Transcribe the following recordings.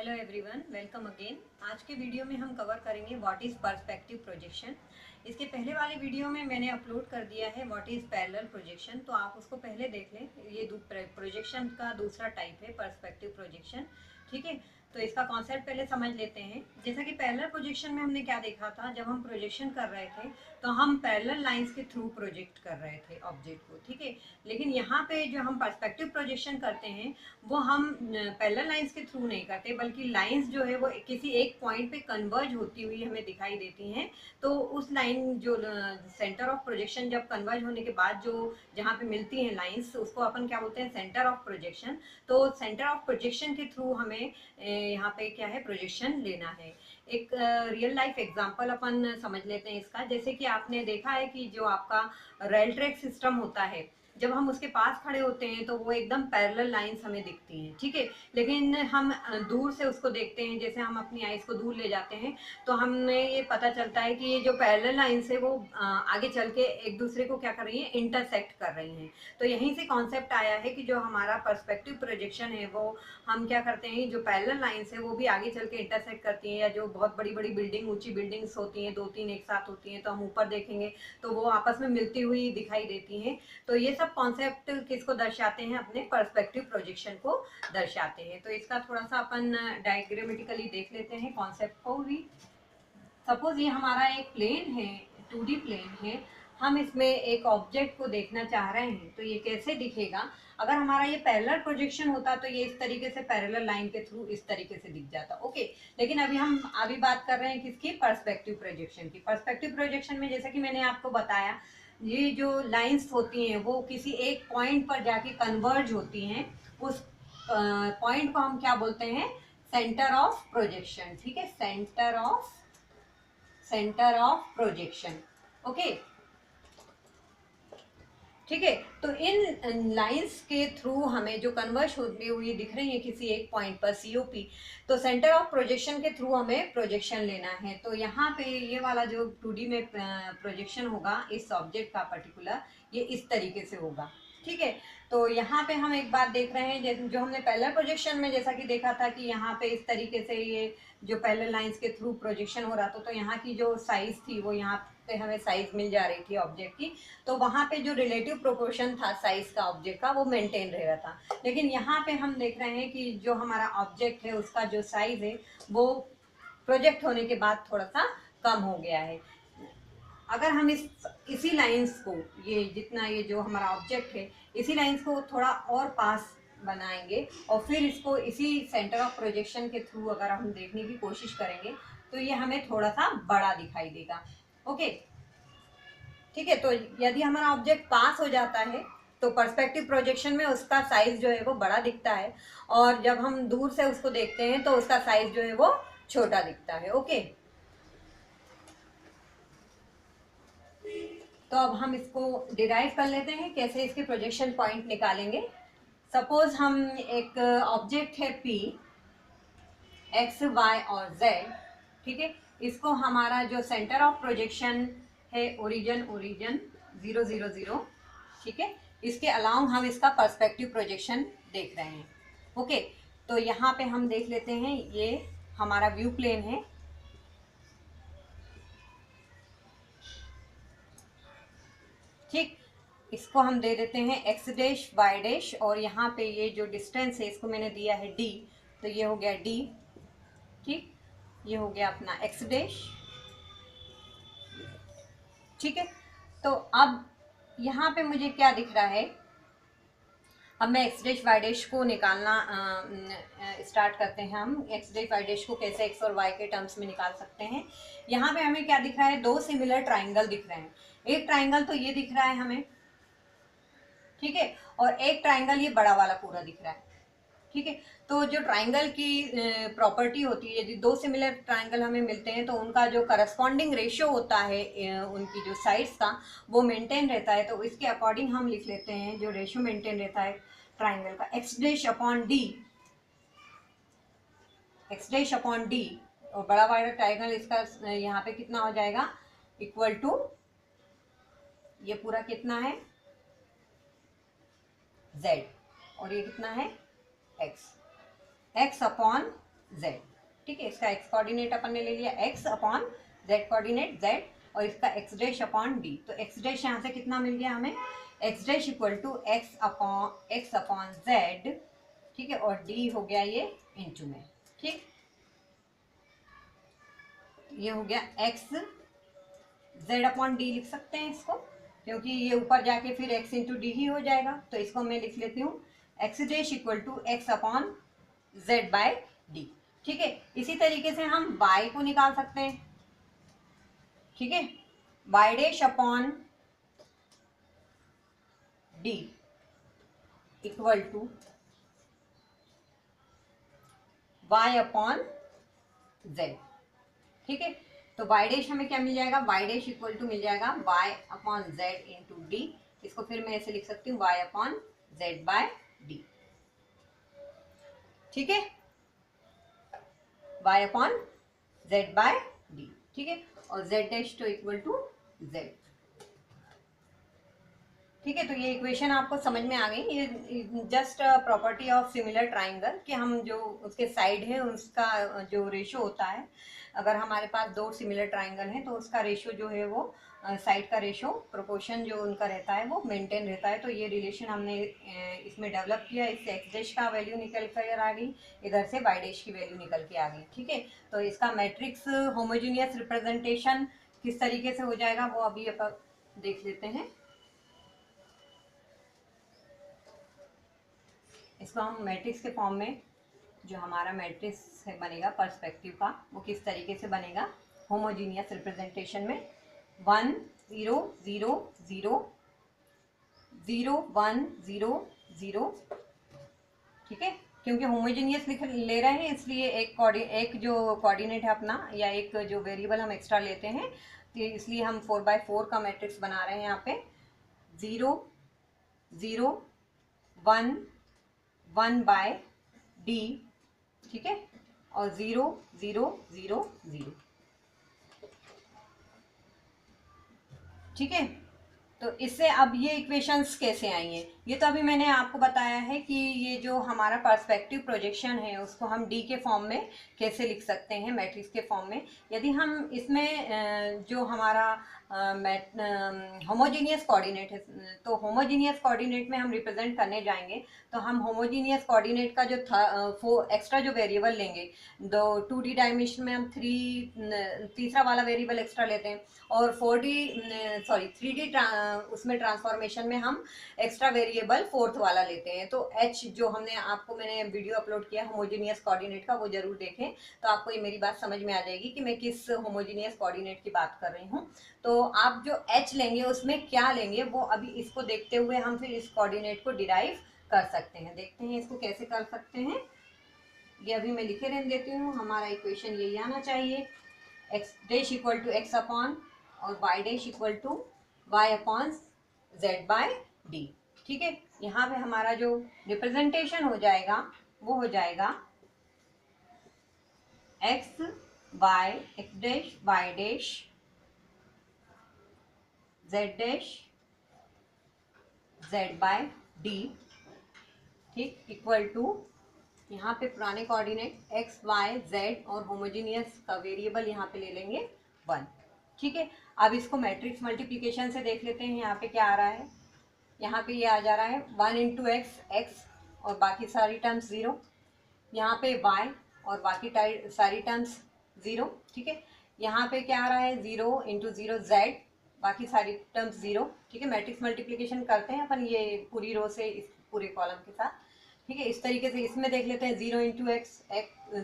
Hello everyone, welcome again. आज के video में हम कवर करेंगे व्हाट इज़ पर्सपेक्टिव प्रोजेक्शन। इसके पहले वाले वीडियो में मैंने अपलोड कर दिया है व्हाट इज़ पैरेलल प्रोजेक्शन, तो आप उसको पहले देख लें। ये प्रोजेक्शन का दूसरा टाइप है पर्सपेक्टिव प्रोजेक्शन। ठीक है, तो इसका कॉन्सेप्ट पहले समझ लेते हैं। जैसा कि पैरेलल प्रोजेक्शन में हमने क्या देखा था, जब हम प्रोजेक्शन कर रहे थे तो हम पैरेलल लाइंस के थ्रू प्रोजेक्ट कर रहे थे ऑब्जेक्ट को। ठीक है, लेकिन यहाँ पे जो हम पर्सपेक्टिव प्रोजेक्शन करते हैं वो हम पैरेलल लाइंस के थ्रू नहीं करते, बल्कि लाइंस जो है वो किसी एक पॉइंट पे कन्वर्ज होती हुई हमें दिखाई देती हैं। तो उस लाइन जो सेंटर ऑफ प्रोजेक्शन जब कन्वर्ज होने के बाद जो जहाँ पे मिलती हैं लाइंस, उसको अपन क्या बोलते हैं, सेंटर ऑफ प्रोजेक्शन। तो सेंटर ऑफ प्रोजेक्शन के थ्रू हमें यहाँ पे क्या है, प्रोजेक्शन लेना है। एक रियल लाइफ एग्जांपल अपन समझ लेते हैं इसका। जैसे कि आपने देखा है कि जो आपका रेल ट्रैक सिस्टम होता है, जब हम उसके पास खड़े होते हैं तो वो एकदम पैरेलल लाइंस हमें दिखती हैं। ठीक है, लेकिन हम दूर से उसको देखते हैं, जैसे हम अपनी आइज को दूर ले जाते हैं तो हमें ये पता चलता है कि ये जो पैरेलल लाइंस है वो आगे चल के एक दूसरे को क्या कर रही है, इंटरसेक्ट कर रही हैं। तो यहीं से कॉन्सेप्ट आया है कि जो हमारा पर्सपेक्टिव प्रोजेक्शन है वो हम क्या करते हैं, जो पैरेलल लाइंस है वो भी आगे चल के इंटरसेक्ट करती हैं। या जो बहुत बड़ी बड़ी बिल्डिंग, ऊंची बिल्डिंग्स होती हैं, 2-3 एक साथ होती हैं, तो हम ऊपर देखेंगे तो वो आपस में मिलती हुई दिखाई देती हैं। तो ये सब कॉन्सेप्ट किसको दर्शाते हैं, अपने पर्सपेक्टिव प्रोजेक्शन को दर्शाते हैं। तो इसका थोड़ा सा अपन डायग्रामेटिकली देख लेते हैं कॉन्सेप्ट को भी। सपोज ये हमारा एक प्लेन है, 2D प्लेन है। हम इसमें एक ऑब्जेक्ट को देखना चाह रहे हैं, तो ये कैसे दिखेगा। अगर हमारा ये पैरेलल प्रोजेक्शन होता तो ये इस तरीके से पैरेलल लाइन के थ्रू इस तरीके से दिख जाता। ओके, लेकिन अभी हम बात कर रहे हैं किसकी, पर्सपेक्टिव प्रोजेक्शन की। पर्सपेक्टिव प्रोजेक्शन में जैसा कि मैंने आपको बताया, ये जो लाइंस होती हैं वो किसी एक पॉइंट पर जाके कन्वर्ज होती हैं। उस पॉइंट को हम क्या बोलते हैं, सेंटर ऑफ प्रोजेक्शन। ठीक है, सेंटर ऑफ प्रोजेक्शन। ओके, ठीक है। तो इन लाइंस के थ्रू हमें जो कन्वर्ज होती हुई दिख रही है किसी एक पॉइंट पर, सीओपी, तो सेंटर ऑफ प्रोजेक्शन के थ्रू हमें प्रोजेक्शन लेना है। तो यहाँ पे ये वाला जो 2D में प्रोजेक्शन होगा इस ऑब्जेक्ट का पर्टिकुलर, ये इस तरीके से होगा। ठीक है, तो यहाँ पे हम एक बात देख रहे हैं, जैसे जो हमने पैरेलल प्रोजेक्शन में जैसा कि देखा था कि यहाँ पे इस तरीके से ये जो पैरेलल लाइंस के थ्रू प्रोजेक्शन हो रहा था, तो यहाँ की जो साइज थी वो यहाँ पे हमें साइज मिल जा रही थी ऑब्जेक्ट की। तो वहाँ पे जो रिलेटिव प्रोपोर्शन था साइज का ऑब्जेक्ट का, वो मेंटेन रह रहा था। लेकिन यहाँ पे हम देख रहे हैं कि जो हमारा ऑब्जेक्ट है उसका जो साइज है वो प्रोजेक्ट होने के बाद थोड़ा सा कम हो गया है। अगर हम इसी लाइंस को, ये जितना ये जो हमारा ऑब्जेक्ट है, इसी लाइंस को थोड़ा और पास बनाएंगे और फिर इसको इसी सेंटर ऑफ प्रोजेक्शन के थ्रू अगर हम देखने की कोशिश करेंगे तो ये हमें थोड़ा सा बड़ा दिखाई देगा। ओके, ठीक है। तो यदि हमारा ऑब्जेक्ट पास हो जाता है तो पर्सपेक्टिव प्रोजेक्शन में उसका साइज जो है वो बड़ा दिखता है, और जब हम दूर से उसको देखते हैं तो उसका साइज जो है वो छोटा दिखता है। ओके, तो अब हम इसको डिराइव कर लेते हैं, कैसे इसके प्रोजेक्शन पॉइंट निकालेंगे। सपोज हम एक ऑब्जेक्ट है P, X, Y और Z। ठीक है, इसको हमारा जो सेंटर ऑफ प्रोजेक्शन है ओरिजिन 0 0 0। ठीक है, इसके अलावा हम इसका पर्सपेक्टिव प्रोजेक्शन देख रहे हैं। ओके, तो यहाँ पे हम देख लेते हैं, ये हमारा व्यू प्लेन है। ठीक, इसको हम दे देते हैं x डैश y डैश, और यहाँ पे ये जो डिस्टेंस है इसको मैंने दिया है d, तो ये हो गया d। ठीक, ये हो गया अपना x डैश। ठीक है, तो अब यहाँ पे मुझे क्या दिख रहा है, अब मैं x डैश y डैश को निकालना स्टार्ट करते हैं। हम x डैश y डैश को कैसे x और y के टर्म्स में निकाल सकते हैं। यहाँ पे हमें क्या दिख रहा है, दो सिमिलर ट्राइंगल दिख रहे हैं। एक ट्राइंगल तो ये दिख रहा है हमें, ठीक है, और एक ट्राइंगल ये बड़ा वाला पूरा दिख रहा है। ठीक है, तो जो ट्राइंगल की प्रॉपर्टी होती है, यदि दो सिमिलर ट्राइंगल हमें मिलते हैं तो उनका जो करस्पॉन्डिंग रेशियो होता है उनकी जो साइड्स का, वो मेंटेन रहता है। तो इसके अकॉर्डिंग हम लिख लेते हैं जो रेशियो मेंटेन रहता है ट्राइंगल का, x dash upon D, x dash upon D. और बड़ा वाला ट्राइंगल इसका यहाँ पे कितना हो जाएगा, इक्वल टू, ये पूरा कितना है z, और ये कितना है x, x अपॉन z। ठीक है, इसका x कोऑर्डिनेट अपन ने ले लिया x upon z coordinate z, और इसका x डैश अपॉन d। तो x डैश यहाँ से कितना मिल गया हमें, x dash equal to x upon z। ठीक है, और d हो गया ये इंटू में। ठीक, ये हो गया x z अपॉन डी लिख सकते हैं इसको, क्योंकि ये ऊपर जाके फिर x इंटू डी ही हो जाएगा। तो इसको मैं लिख लेती हूँ x dash equal to x upon z by D. ठीक है, इसी तरीके से हम y को निकाल सकते हैं। ठीक है, y dash upon D equal to y upon z। ठीक है, तो y डैश हमें क्या मिल जाएगा, y डैश इक्वल टू मिल जाएगा y upon z into D. इसको फिर मैं ऐसे लिख सकती हूँ y upon z by D. ठीक है, y upon z by D. ठीक है, और z डैश तो इक्वल टू z। ठीक है, तो ये इक्वेशन आपको समझ में आ गई। ये just property of similar triangle कि हम जो उसके साइड है उसका जो रेशो होता है, अगर हमारे पास दो सिमिलर ट्राइंगल हैं तो उसका रेशो जो है वो साइड का रेशो प्रोपोर्शन जो उनका रहता है वो मेंटेन रहता है। तो ये रिलेशन हमने इसमें डेवलप किया। इससे एक्स डैश का वैल्यू निकल कर आ गई, इधर से वाई डैश की वैल्यू निकल के आ गई। ठीक है, तो इसका मैट्रिक्स होमोजीनियस रिप्रेजेंटेशन किस तरीके से हो जाएगा वो अभी अपन देख लेते हैं। इसको हम मैट्रिक्स के फॉर्म में, जो हमारा मैट्रिक्स बनेगा पर्सपेक्टिव का, वो किस तरीके से बनेगा होमोजीनियस रिप्रेजेंटेशन में 1 0 0 0 0 1 0 0। ठीक है, क्योंकि होमोजीनियस ले रहे हैं इसलिए एक जो कोऑर्डिनेट है अपना, या एक जो वेरिएबल हम एक्स्ट्रा लेते हैं, तो इसलिए हम 4x4 का मैट्रिक्स बना रहे हैं यहाँ पे 0 0 1 1 बाय डी। ठीक है, और 0 0 0 0। ठीक है, तो इससे अब ये इक्वेशंस कैसे आई हैं, ये तो अभी मैंने आपको बताया है कि ये जो हमारा पर्सपेक्टिव प्रोजेक्शन है उसको हम डी के फॉर्म में कैसे लिख सकते हैं, मैट्रिक्स के फॉर्म में। यदि हम इसमें जो हमारा होमोजीनियस कोऑर्डिनेट है, तो होमोजीनियस कोऑर्डिनेट में हम रिप्रेजेंट करने जाएंगे तो हम होमोजीनियस कोऑर्डिनेट का जो एक्स्ट्रा जो वेरिएबल लेंगे, 2D डायमेंशन में हम तीसरा वाला वेरिएबल एक्स्ट्रा लेते हैं, और 3D उसमें ट्रांसफॉर्मेशन में हम एक्स्ट्रा वेरिएबल फोर्थ वाला लेते हैं। तो h जो मैंने वीडियो अपलोड किया होमोजीनियस कोऑर्डिनेट का, वो जरूर देखें, तो आपको ये मेरी बात समझ में आ जाएगी कि मैं किस होमोजीनियस कोऑर्डिनेट की बात कर रही हूँ। तो आप जो h लेंगे उसमें क्या लेंगे वो अभी इसको देखते हुए हम फिर इस कोऑर्डिनेट को डिराइव कर सकते हैं। देखते हैं इसको कैसे कर सकते हैं। ये अभी मैं लिखे रहने देती हूँ। हमारा इक्वेशन यही आना चाहिए, X dash equal to X upon और Y dash equal to Y upon Z by D. ठीक है, यहाँ पे हमारा जो रिप्रेजेंटेशन हो जाएगा वो हो जाएगा X dash Y dash Z dash Z by D. ठीक, इक्वल टू यहाँ पे पुराने कोऑर्डिनेट एक्स वाई जेड और होमोजीनियस का वेरिएबल यहाँ पे ले लेंगे 1। ठीक है, अब इसको मैट्रिक्स मल्टीप्लिकेशन से देख लेते हैं। यहाँ पे क्या आ रहा है, यहाँ पे ये आ जा रहा है 1 इंटू एक्स और बाकी सारी टर्म्स 0, यहाँ पे y और बाकी सारी टर्म्स 0। ठीक है, यहाँ पे क्या आ रहा है 0 इंटू 0 z, बाकी सारी टर्म्स 0। ठीक है, मैट्रिक्स मल्टीप्लिकेशन करते हैं अपन ये पूरी रो से इस पूरे कॉलम के साथ। ठीक है, इस तरीके से इसमें देख लेते हैं 0 into X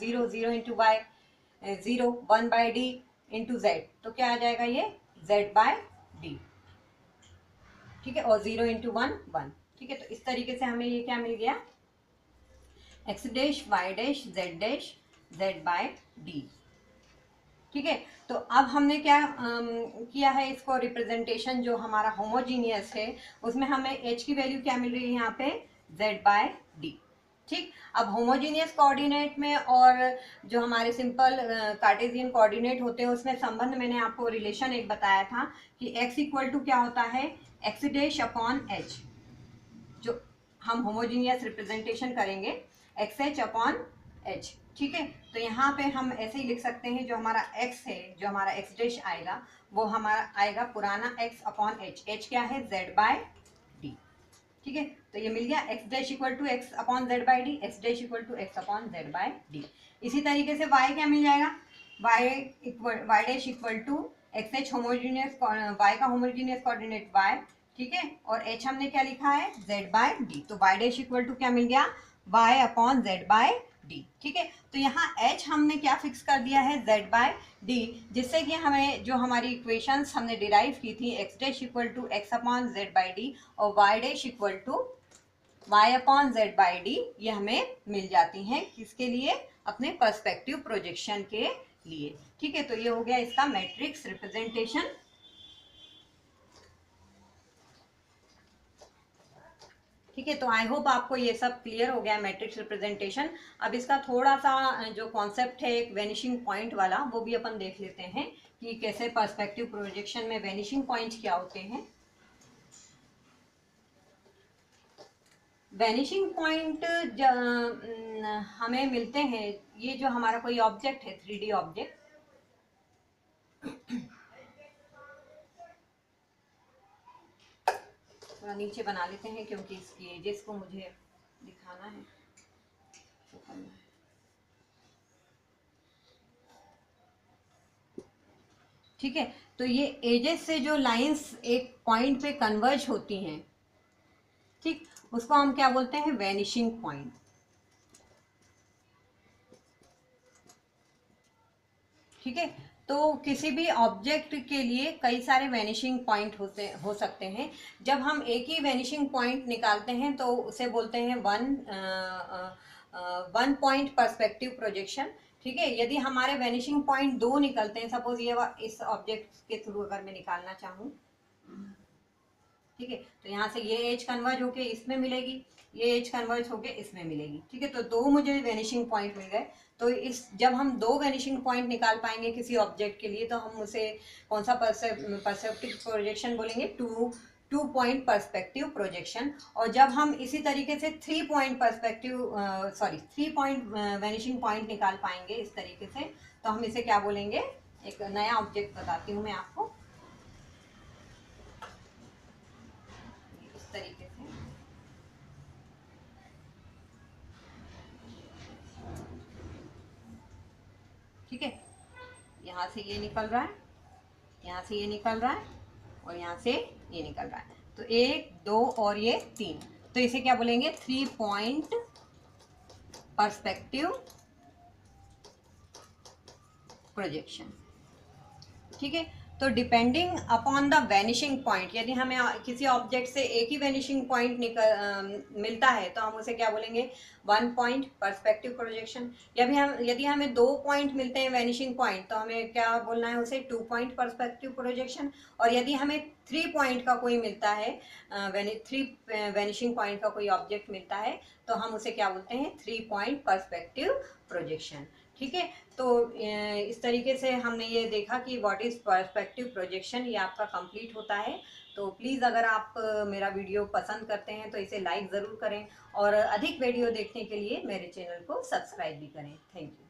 0, 0 into Y 0, 1 by D into Z, तो क्या आ जाएगा ये z बाय डी। ठीक है, और 0 इंटू 1 1। ठीक है, तो इस तरीके से हमें ये क्या मिल गया, X dash Y dash Z dash Z by D. ठीक है, तो अब हमने क्या किया है, इसको रिप्रेजेंटेशन जो हमारा होमोजीनियस है उसमें हमें h की वैल्यू क्या मिल रही है यहाँ पे z बाय डी। ठीक, अब होमोजीनियस कोऑर्डिनेट में और जो हमारे सिंपल कार्टेशियन कोऑर्डिनेट होते हैं उसमें संबंध मैंने आपको रिलेशन एक बताया था कि x इक्वल टू क्या होता है, एक्स डैश अपॉन h। जो हम होमोजीनियस रिप्रेजेंटेशन करेंगे एक्स एच अपॉन h। ठीक है, तो यहाँ पे हम ऐसे ही लिख सकते हैं, जो हमारा x है, जो हमारा x डैश आएगा वो हमारा आएगा पुराना x अपॉन h। h क्या है, z बाय डी। ठीक है, तो ये मिल गया x dash equal to X upon Z by D, x dash equal to X upon Z by D. इसी तरीके से y क्या मिल जाएगा, y dash equal to X H homogeneous, y का होमोजीनियस कोऑर्डिनेट y। ठीक है, और h हमने क्या लिखा है, z बाय डी। तो y डैश इक्वल टू क्या मिल गया, y upon Z by D. ठीक है, तो यहाँ h हमने क्या फिक्स कर दिया है, z बाय डी, जिससे कि हमें जो हमारी इक्वेशंस हमने डिराइव की थी, x dash equal to X upon Z by D और y dash equal to y upon Z by D, ये हमें मिल जाती हैं। किसके लिए, अपने पर्सपेक्टिव प्रोजेक्शन के लिए। ठीक है, तो ये हो गया इसका मैट्रिक्स रिप्रेजेंटेशन। ठीक है, तो आई होप आपको ये सब क्लियर हो गया मैट्रिक्स रिप्रेजेंटेशन। अब इसका थोड़ा सा जो कॉन्सेप्ट है एक वेनिशिंग पॉइंट वाला, वो भी अपन देख लेते हैं कि कैसे पर्सपेक्टिव प्रोजेक्शन में वेनिशिंग पॉइंट क्या होते हैं। वेनिशिंग पॉइंट हमें मिलते हैं, ये जो हमारा कोई ऑब्जेक्ट है, 3D ऑब्जेक्ट, थोड़ा नीचे बना लेते हैं क्योंकि इसकी एजेस को मुझे दिखाना है, तो करना है। ठीक है, तो ये एजेस से जो लाइंस एक पॉइंट पे कन्वर्ज होती हैं, ठीक, उसको हम क्या बोलते हैं, वेनिशिंग पॉइंट। ठीक है, तो किसी भी ऑब्जेक्ट के लिए कई सारे वेनिशिंग पॉइंट हो सकते हैं। जब हम एक ही वेनिशिंग पॉइंट निकालते हैं तो उसे बोलते हैं वन पॉइंट पर्सपेक्टिव प्रोजेक्शन। ठीक है, यदि हमारे वेनिशिंग पॉइंट 2 निकलते हैं, सपोज ये इस ऑब्जेक्ट के थ्रू अगर मैं निकालना चाहूँ, ठीक है, तो यहाँ से ये एज कन्वर्ज होके इसमें मिलेगी, ये एज कन्वर्ज होके इसमें मिलेगी। ठीक है, तो 2 मुझे वेनिशिंग पॉइंट मिल गए। तो इस जब हम 2 वेनिशिंग पॉइंट निकाल पाएंगे किसी ऑब्जेक्ट के लिए, तो हम उसे कौन सा पर्सपेक्टिव प्रोजेक्शन बोलेंगे, टू पॉइंट पर्सपेक्टिव प्रोजेक्शन। और जब हम इसी तरीके से 3 पॉइंट वेनिशिंग पॉइंट निकाल पाएंगे इस तरीके से, तो हम इसे क्या बोलेंगे, एक नया ऑब्जेक्ट बताती हूँ मैं आपको, इस तरीके से। ठीक है, यहाँ से ये निकल रहा है, यहाँ से ये निकल रहा है और यहाँ से ये निकल रहा है, तो 1 2 और ये 3, तो इसे क्या बोलेंगे, 3 पॉइंट पर्सपेक्टिव प्रोजेक्शन। ठीक है, तो depending upon the vanishing point, यदि हमें किसी ऑब्जेक्ट से एक ही वेनिशिंग पॉइंट मिलता है तो हम उसे क्या बोलेंगे, 1 पॉइंट पर्सपेक्टिव प्रोजेक्शन। यदि हमें 2 पॉइंट मिलते हैं वेनिशिंग पॉइंट, तो हमें क्या बोलना है, उसे 2 पॉइंट पर्सपेक्टिव प्रोजेक्शन। और यदि हमें 3 पॉइंट का कोई मिलता है, 3 वेनिशिंग पॉइंट का कोई ऑब्जेक्ट मिलता है, तो हम उसे क्या बोलते हैं, 3 पॉइंट पर्सपेक्टिव प्रोजेक्शन। ठीक है, तो इस तरीके से हमने ये देखा कि व्हाट इज़ पर्सपेक्टिव प्रोजेक्शन, ये आपका कंप्लीट होता है। तो प्लीज़ अगर आप मेरा वीडियो पसंद करते हैं तो इसे लाइक ज़रूर करें और अधिक वीडियो देखने के लिए मेरे चैनल को सब्सक्राइब भी करें। Thank you.